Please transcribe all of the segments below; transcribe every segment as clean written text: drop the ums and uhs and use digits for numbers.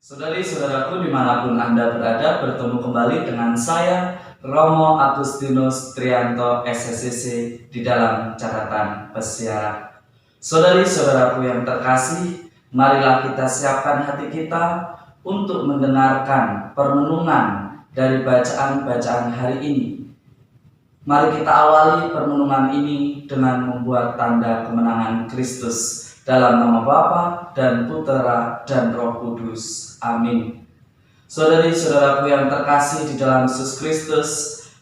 Saudari-saudaraku dimanapun Anda berada, bertemu kembali dengan saya, Romo Agustinus Trianto SSCC di dalam catatan pesiaran. Saudari-saudaraku yang terkasih, marilah kita siapkan hati kita untuk mendengarkan permenungan dari bacaan-bacaan hari ini. Mari kita awali permenungan ini dengan membuat tanda kemenangan Kristus. Dalam nama Bapa dan Putera dan Roh Kudus. Amin. Saudari-saudaraku yang terkasih di dalam Yesus Kristus,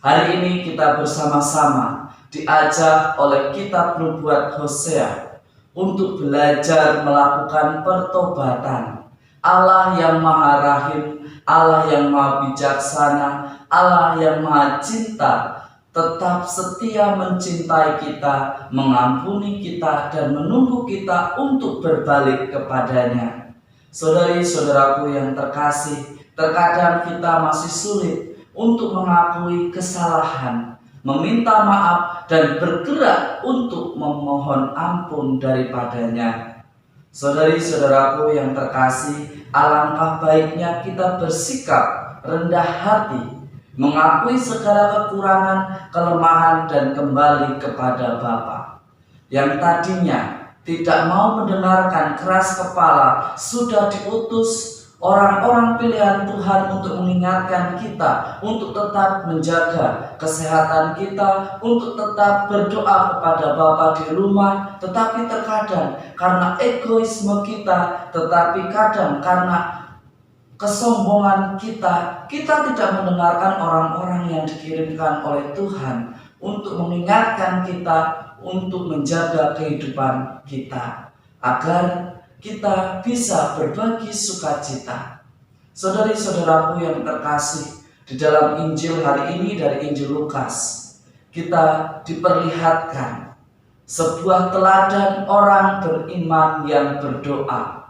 hari ini kita bersama-sama diajak oleh kitab nubuat Hosea untuk belajar melakukan pertobatan. Allah yang Maha Rahim, Allah yang Maha Bijaksana, Allah yang Maha Cinta, tetap setia mencintai kita, mengampuni kita, dan menunggu kita untuk berbalik kepadanya. Saudari-saudaraku yang terkasih, terkadang kita masih sulit untuk mengakui kesalahan, meminta maaf, dan bergerak untuk memohon ampun daripadanya. Saudari-saudaraku yang terkasih, alangkah baiknya kita bersikap rendah hati, mengakui segala kekurangan, kelemahan, dan kembali kepada Bapa. Yang tadinya tidak mau mendengarkan, keras kepala, sudah diutus orang-orang pilihan Tuhan untuk mengingatkan kita, untuk tetap menjaga kesehatan kita, untuk tetap berdoa kepada Bapa di rumah. Tetapi terkadang karena egoisme kita, tetapi kadang karena kesombongan kita tidak mendengarkan orang-orang yang dikirimkan oleh Tuhan untuk mengingatkan kita, untuk menjaga kehidupan kita, agar kita bisa berbagi sukacita. Saudari-saudaraku yang terkasih, di dalam Injil hari ini dari Injil Lukas, kita diperlihatkan sebuah teladan orang beriman yang berdoa.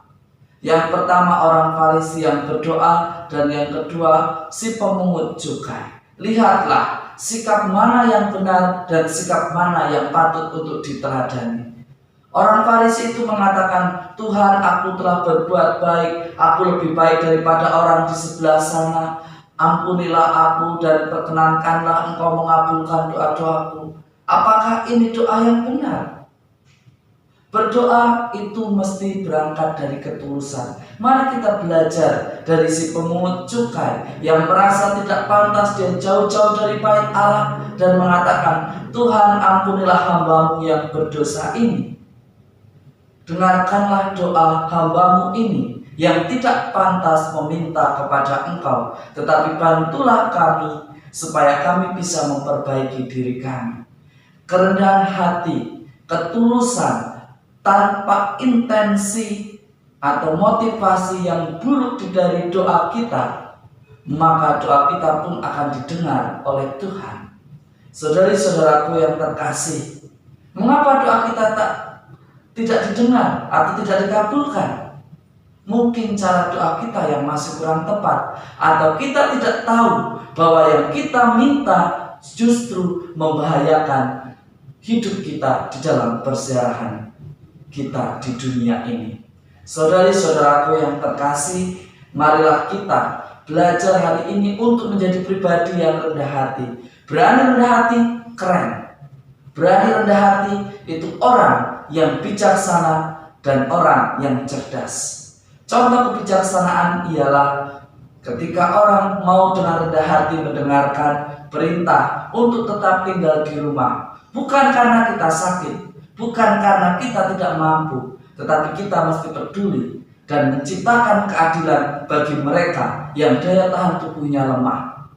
Yang pertama orang Farisi yang berdoa, dan yang kedua si pemungut cukai. Lihatlah sikap mana yang benar dan sikap mana yang patut untuk diteladani. Orang Farisi itu mengatakan, Tuhan, aku telah berbuat baik, aku lebih baik daripada orang di sebelah sana. Ampunilah aku dan perkenankanlah Engkau mengabulkan doa-doaku. Apakah ini doa yang benar? Berdoa itu mesti berangkat dari ketulusan. Mari kita belajar dari si pemungut cukai yang merasa tidak pantas, dia jauh-jauh dari bait Allah dan mengatakan, Tuhan, ampunilah hamba-Mu yang berdosa ini. Dengarkanlah doa hamba-Mu ini yang tidak pantas meminta kepada Engkau, tetapi bantulah kami supaya kami bisa memperbaiki diri kami. Kerendahan hati, ketulusan, tanpa intensi atau motivasi yang buruk dari doa kita, maka doa kita pun akan didengar oleh Tuhan. Saudari-saudaraku yang terkasih, mengapa doa kita tidak didengar atau tidak dikabulkan? Mungkin cara doa kita yang masih kurang tepat, atau kita tidak tahu bahwa yang kita minta justru membahayakan hidup kita di dalam persiaran kita di dunia ini. Saudari-saudaraku yang terkasih, marilah kita belajar hari ini untuk menjadi pribadi yang rendah hati. Berani rendah hati, keren. Berani rendah hati itu orang yang bijaksana dan orang yang cerdas. Contoh kebijaksanaan ialah ketika orang mau dengan rendah hati mendengarkan perintah untuk tetap tinggal di rumah. Bukan karena kita sakit, bukan karena kita tidak mampu, tetapi kita mesti peduli dan menciptakan keadilan bagi mereka yang daya tahan tubuhnya lemah.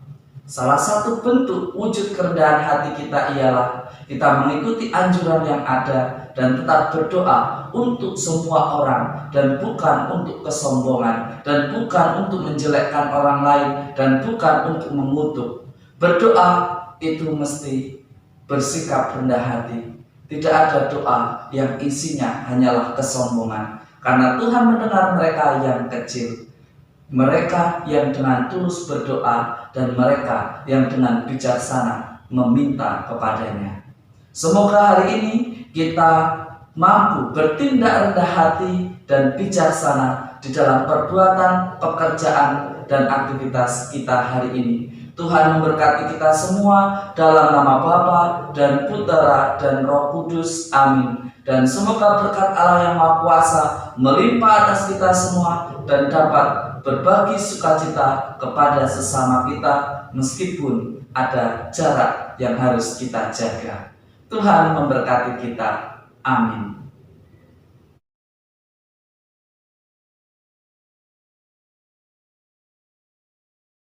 Salah satu bentuk wujud kerendahan hati kita ialah kita mengikuti anjuran yang ada dan tetap berdoa untuk semua orang, dan bukan untuk kesombongan, dan bukan untuk menjelekkan orang lain, dan bukan untuk mengutuk. Berdoa itu mesti bersikap rendah hati. Tidak ada doa yang isinya hanyalah kesombongan, karena Tuhan mendengar mereka yang kecil, mereka yang dengan tulus berdoa, dan mereka yang dengan bijaksana meminta kepadanya. Semoga hari ini kita mampu bertindak rendah hati dan bijaksana di dalam perbuatan, pekerjaan, dan aktivitas kita hari ini. Tuhan memberkati kita semua dalam nama Bapa dan Putera dan Roh Kudus. Amin. Dan semoga berkat Allah yang Maha Kuasa melimpah atas kita semua dan dapat berbagi sukacita kepada sesama kita meskipun ada jarak yang harus kita jaga. Tuhan memberkati kita. Amin.